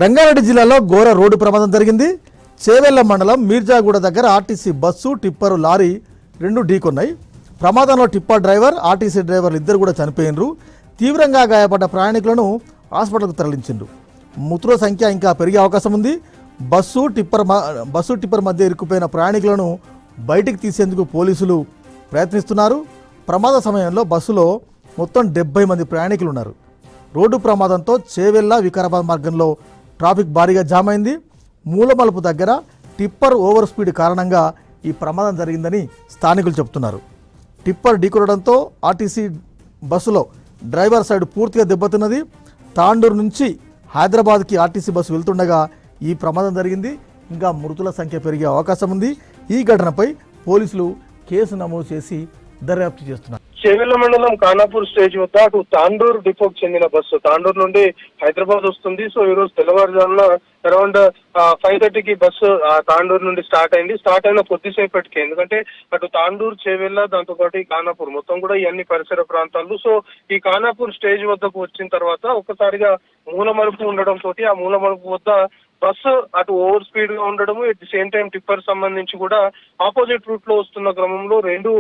రంగారెడ్డి జిల్లాలో ఘోర రోడ్డు ప్రమాదం జరిగింది. చేవెళ్ల మండలం మీర్జాగూడ దగ్గర ఆర్టీసీ బస్సు టిప్పరు లారీ రెండు ఢీకొన్నాయి. ప్రమాదంలో టిప్పర్ డ్రైవర్ ఆర్టీసీ డ్రైవర్లు ఇద్దరు కూడా చనిపోయినరు. తీవ్రంగా గాయపడ్డ ప్రయాణికులను హాస్పిటల్కు తరలించిండ్రు. మృతుల సంఖ్య ఇంకా పెరిగే అవకాశం ఉంది. బస్సు టిప్పర్ మధ్య ఇరుక్కుపోయిన ప్రయాణికులను బయటికి తీసేందుకు పోలీసులు ప్రయత్నిస్తున్నారు. ప్రమాద సమయంలో బస్సులో మొత్తం 70 మంది ప్రయాణికులు ఉన్నారు. రోడ్డు ప్రమాదంతో చేవెళ్ల వికారాబాద్ మార్గంలో ట్రాఫిక్ భారీగా జామ్ అయింది. మూలమలుపు దగ్గర టిప్పర్ ఓవర్ స్పీడ్ కారణంగా ఈ ప్రమాదం జరిగిందని స్థానికులు చెబుతున్నారు. టిప్పర్ ఢీకొనడంతో ఆర్టీసీ బస్సులో డ్రైవర్ సైడ్ పూర్తిగా దెబ్బతిన్నది. తాండూరు నుంచి హైదరాబాద్కి ఆర్టీసీ బస్సు వెళ్తుండగా ఈ ప్రమాదం జరిగింది. ఇంకా మృతుల సంఖ్య పెరిగే అవకాశం ఉంది. ఈ ఘటనపై పోలీసులు కేసు నమోదు చేసి దర్యాప్తు చేస్తున్నారు. చేవెళ్ల మండలం ఖానాపూర్ స్టేజ్ వద్ద అటు తాండూరు డిపోకి చెందిన బస్సు తాండూరు నుండి హైదరాబాద్ వస్తుంది. సో ఈ రోజు తెల్లవారుజామున అరౌండ్ 5:30కి బస్సు తాండూరు నుండి స్టార్ట్ అయింది. స్టార్ట్ అయిన కొద్దిసేపటికి, ఎందుకంటే అటు తాండూరు, చేవెళ్ల, దాంతో పాటు ఖానాపూర్ మొత్తం కూడా ఇవన్నీ పరిసర ప్రాంతాలు. సో ఈ ఖానాపూర్ స్టేజ్ వద్దకు వచ్చిన తర్వాత ఒక్కసారిగా మూల మలుపు ఉండడం తోటి ఆ మూల మలుపు వద్ద బస్సు అటు ఓవర్ స్పీడ్ గా ఉండడము, at the same time tipper సంబంధించి కూడా ఆపోజిట్ రూట్ లో వస్తున్న క్రమంలో రెండు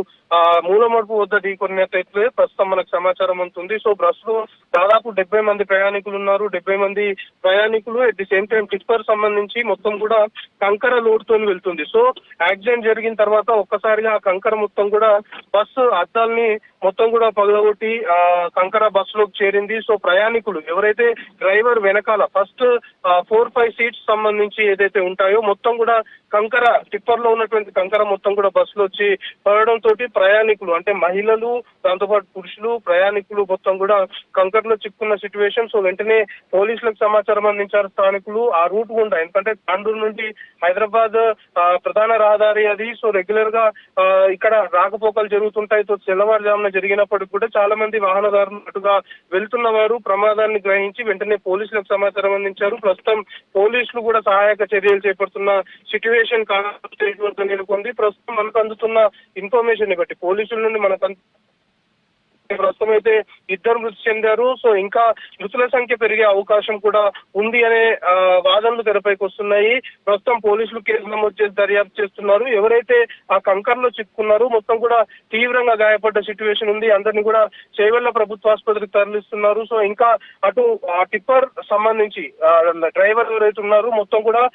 మూల మలుపు వద్ద ఢీకొన్నట్లయితే ప్రస్తుతం మనకు సమాచారం ఉంటుంది. సో బస్ లో దాదాపు 70 మంది ప్రయాణికులు ఉన్నారు. 70 మంది ప్రయాణికులు at the same time tipper సంబంధించి మొత్తం కూడా కంకర లోడ్ తో వెళ్తుంది. సో యాక్సిడెంట్ జరిగిన తర్వాత ఒక్కసారిగా ఆ కంకర మొత్తం కూడా బస్సు అద్దాలని మొత్తం కూడా పగలగొట్టి కంకర బస్సులోకి చేరింది. సో ప్రయాణికులు ఎవరైతే డ్రైవర్ వెనకాల ఫస్ట్ 4-5 సీట్స్ సంబంధించి ఏదైతే ఉంటాయో మొత్తం కూడా కంకర టిప్పర్ లో ఉన్నటువంటి కంకర మొత్తం కూడా బస్సులో వచ్చి పడడం తోటి ప్రయాణికులు అంటే మహిళలు, దాంతోపాటు పురుషులు, ప్రయాణికులు మొత్తం కూడా కంకరలో చిక్కున్న సిచ్యువేషన్. సో వెంటనే పోలీసులకు సమాచారం అందించారు స్థానికులు. ఆ రూట్ గుండా, ఎందుకంటే తాండూరు నుండి హైదరాబాద్ ప్రధాన రహదారి అది. సో రెగ్యులర్ గా ఇక్కడ రాకపోకలు జరుగుతుంటాయి. సో తెల్లవారుజామున జరిగినప్పటికీ కూడా చాలా మంది వాహనదారులు అటుగా వెళ్తున్న వారు ప్రమాదాన్ని గ్రహించి వెంటనే పోలీసులకు సమాచారం అందించారు. ప్రస్తుతం పోలీసులు కూడా సహాయక చర్యలు చేపడుతున్న సిచ్యువేషన్ స్టేజ్ వద్ద నెలకొంది. ప్రస్తుతం మనకు అందుతున్న ఇన్ఫర్మేషన్ బట్టి పోలీసుల నుండి మనకు ప్రస్తుతం అయితే ఇద్దరు మృతి చెందారు. సో ఇంకా మృతుల సంఖ్య పెరిగే అవకాశం కూడా ఉంది అనే వాదనలు తెరపైకి వస్తున్నాయి. ప్రస్తుతం పోలీసులు కేసు నమోదు చేసి దర్యాప్తు చేస్తున్నారు. ఎవరైతే ఆ కంకర్లో చిక్కున్నారో మొత్తం కూడా తీవ్రంగా గాయపడ్డ సిచ్యువేషన్ ఉంది. అందరినీ కూడా చేవెళ్ల ప్రభుత్వ ఆసుపత్రికి తరలిస్తున్నారు. సో ఇంకా అటు ఆ టిప్పర్ సంబంధించి డ్రైవర్ ఎవరైతే ఉన్నారో మొత్తం కూడా